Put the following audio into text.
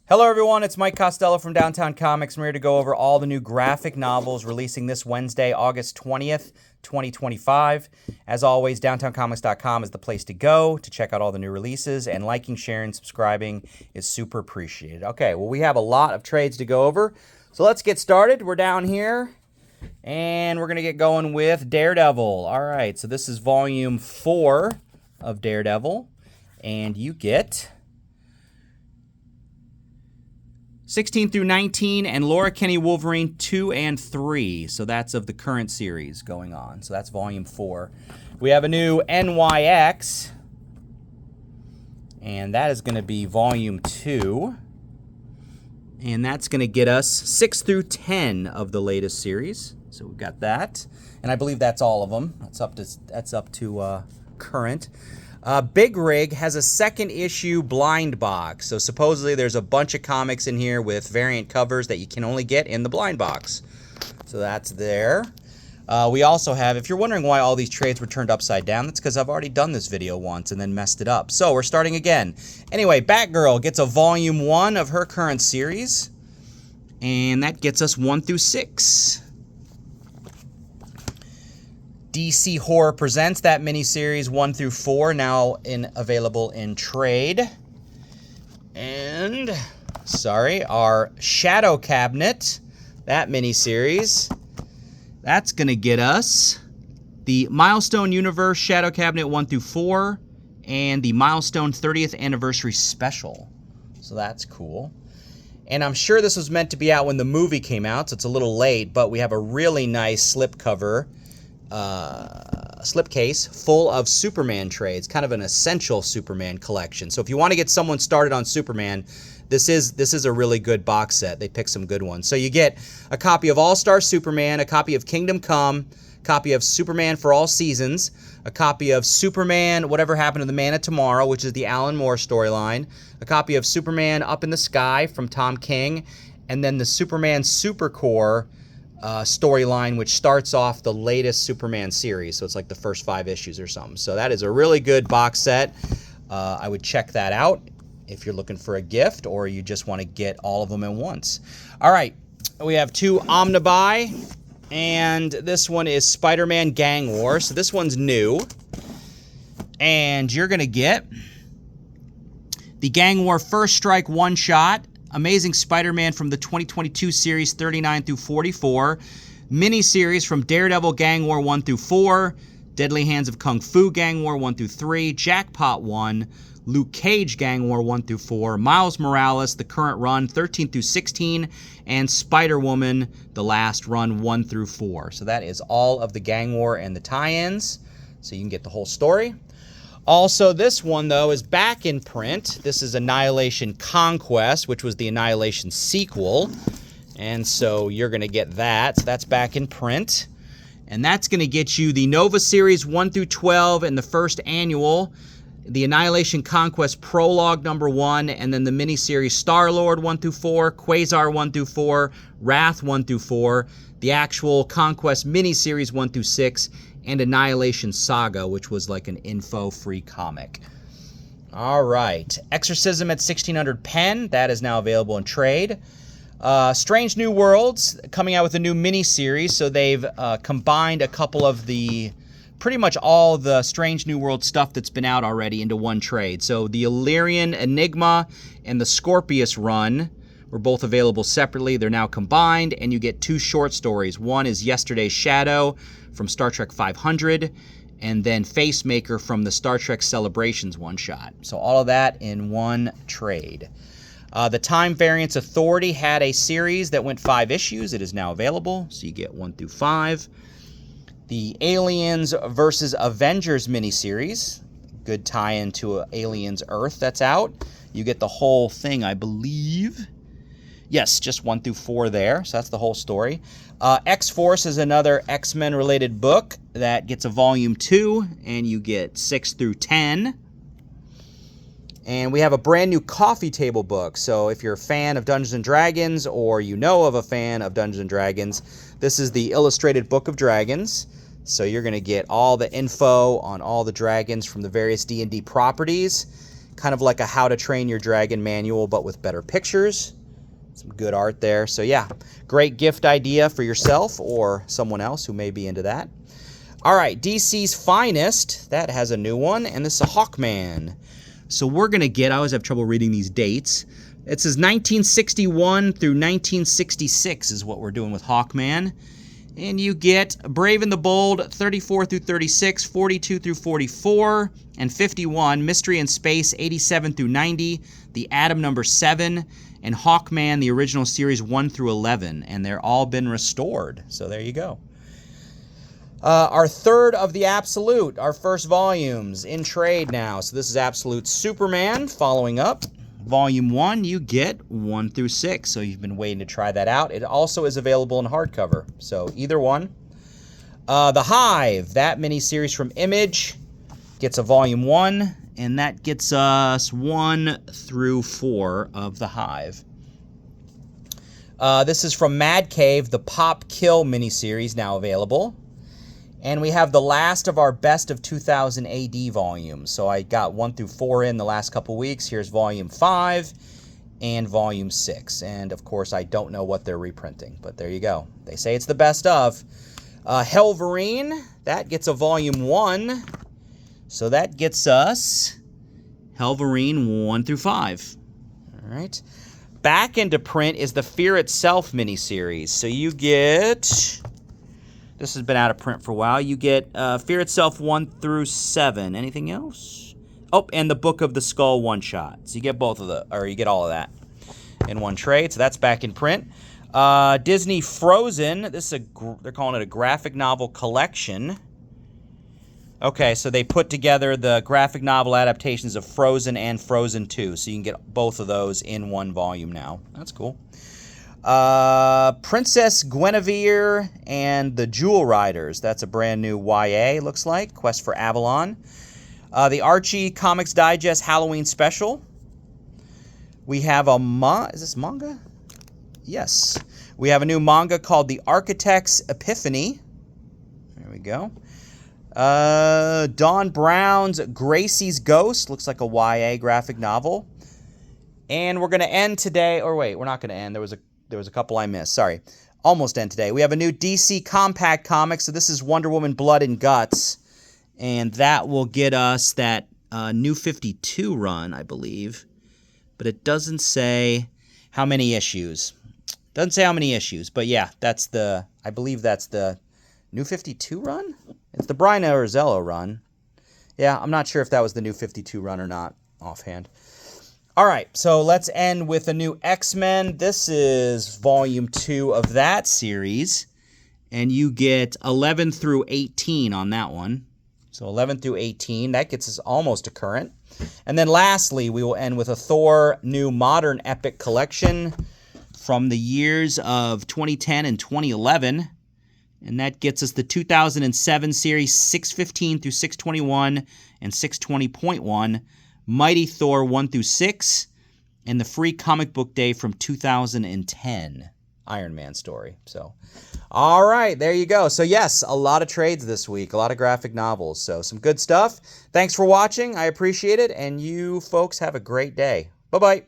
Hello everyone, it's Mike Costello from Downtown Comics. I'm here to go over all the new graphic novels releasing this Wednesday, August 20th, 2025. As always, downtowncomics.com is the place to go to check out all the new releases, and liking, sharing, subscribing is super appreciated. Okay, well, we have a lot of trades to go over, so let's get started. We're down here, and we're going to get going with Daredevil. All right, so this is volume 4 of Daredevil, and you get 16 through 19, and Laura Kinney Wolverine 2 and 3. So that's of the current series going on. So that's volume 4. We have a new NYX, and that is going to be volume 2. And that's going to get us 6 through 10 of the latest series. So we've got that. And I believe that's all of them. That's up to current. Big Rig has a second issue blind box. So supposedly there's a bunch of comics in here with variant covers that you can only get in the blind box. So that's there. We also have, if you're wondering why all these trades were turned upside down, that's because I've already done this video once and then messed it up. So we're starting again. Anyway, Batgirl gets a volume 1 of her current series. And that gets us 1 through 6. DC Horror Presents, that miniseries 1 through 4, now available in trade. And, our Shadow Cabinet, that miniseries, that's going to get us the Milestone Universe Shadow Cabinet 1 through 4 and the Milestone 30th Anniversary Special. So that's cool. And I'm sure this was meant to be out when the movie came out, so it's a little late, but we have a really nice slipcase full of Superman trades, kind of an essential Superman collection. So if you want to get someone started on Superman, this is a really good box set. They pick some good ones. So you get a copy of All-Star Superman, a copy of Kingdom Come, a copy of Superman for All Seasons, a copy of Superman Whatever Happened to the Man of Tomorrow, which is the Alan Moore storyline, a copy of Superman Up in the Sky from Tom King, and then the Superman Supercorps storyline, which starts off the latest Superman series. So it's like the first 5 issues or something. So that is a really good box set. I would check that out if you're looking for a gift or you just want to get all of them at once. All right, we have 2 Omnibuy, and this one is Spider-Man Gang War. So this one's new, and you're going to get the Gang War First Strike one-shot, Amazing Spider-Man from the 2022 series 39 through 44, mini-series from Daredevil Gang War 1 through 4, Deadly Hands of Kung Fu Gang War 1 through 3, Jackpot 1, Luke Cage Gang War 1 through 4, Miles Morales, the current run 13 through 16, and Spider-Woman, the last run 1 through 4. So that is all of the Gang War and the tie-ins, so you can get the whole story. Also, this one, though, is back in print. This is Annihilation Conquest, which was the Annihilation sequel. And so you're going to get that. So that's back in print. And that's going to get you the Nova Series 1 through 12 and the first annual, the Annihilation Conquest Prologue number 1, and then the miniseries Star-Lord 1 through 4, Quasar 1 through 4, Wrath 1 through 4, the actual Conquest miniseries 1 through 6, and Annihilation Saga, which was like an info-free comic. All right. Exorcism at 1600 pen. That is now available in trade. Strange New Worlds, coming out with a new mini-series. So they've combined a couple of pretty much all the Strange New World stuff that's been out already into one trade. So the Illyrian Enigma and the Scorpius run were both available separately. They're now combined, and you get 2 short stories. One is Yesterday's Shadow from Star Trek 500, and then Facemaker from the Star Trek Celebrations one-shot. So all of that in one trade. The Time Variance Authority had a series that went 5 issues. It is now available, so you get 1 through 5. The Aliens vs. Avengers miniseries, good tie-in to Aliens Earth that's out. You get the whole thing, I believe. Yes, just 1 through 4 there, so that's the whole story. X-Force is another X-Men related book that gets a volume 2, and you get 6 through 10. And we have a brand new coffee table book, so if you're a fan of Dungeons & Dragons, or you know of a fan of Dungeons & Dragons, this is the Illustrated Book of Dragons. So you're going to get all the info on all the dragons from the various D&D properties. Kind of like a How to Train Your Dragon manual, but with better pictures. Some good art there. So yeah, great gift idea for yourself or someone else who may be into that. All right, DC's Finest. That has a new one, and this is a Hawkman. So we're going to get, I always have trouble reading these dates. It says 1961 through 1966 is what we're doing with Hawkman. And you get Brave and the Bold, 34 through 36, 42 through 44, and 51. Mystery in Space, 87 through 90. The Atom #7. And Hawkman, the original series, 1 through 11. And they're all been restored. So there you go. Our third of the Absolute, our first volumes in trade now. So this is Absolute Superman following up. Volume 1, you get 1 through 6. So you've been waiting to try that out. It also is available in hardcover. So either one. The Hive, that miniseries from Image, gets a Volume 1. And that gets us 1 through 4 of The Hive. This is from Mad Cave, the Pop Kill miniseries, now available. And we have the last of our Best of 2000 AD volumes. So I got 1 through 4 in the last couple weeks. Here's Volume 5 and Volume 6. And, of course, I don't know what they're reprinting. But there you go. They say it's the best of. Helverine, that gets a Volume 1. So that gets us Helverine 1 through 5. All right. Back into print is the Fear Itself miniseries. So you get... This has been out of print for a while. You get Fear Itself 1 through 7. Anything else? Oh, and the Book of the Skull one-shot. So you get both of the... Or you get all of that in one trade. So that's back in print. Disney Frozen. This is they're calling it a graphic novel collection. Okay, so they put together the graphic novel adaptations of Frozen and Frozen 2. So you can get both of those in one volume now. That's cool. Princess Guinevere and the Jewel Riders. That's a brand new YA, looks like. Quest for Avalon. The Archie Comics Digest Halloween Special. We have a is this manga? Yes. We have a new manga called The Architect's Epiphany. There we go. Dawn Brown's Gracie's Ghost. Looks like a YA graphic novel. And we're going to end today. Or wait, we're not going to end. There was a couple I missed. Sorry. Almost end today. We have a new DC Compact comic. So this is Wonder Woman Blood and Guts. And that will get us that New 52 run, I believe. But it doesn't say how many issues. Doesn't say how many issues. But yeah, I believe that's the New 52 run? It's the Brian Arzello run. Yeah, I'm not sure if that was the New 52 run or not offhand. All right, so let's end with a new X-Men. This is Volume 2 of that series. And you get 11 through 18 on that one. So 11 through 18, that gets us almost to current. And then lastly, we will end with a Thor new Modern Epic collection from the years of 2010 and 2011. And that gets us the 2007 series 615 through 621 and 620.1, Mighty Thor 1 through 6, and the free comic book day from 2010 Iron Man story. So, all right, there you go. So yes, a lot of trades this week, a lot of graphic novels. So some good stuff. Thanks for watching. I appreciate it. And you folks have a great day. Bye-bye.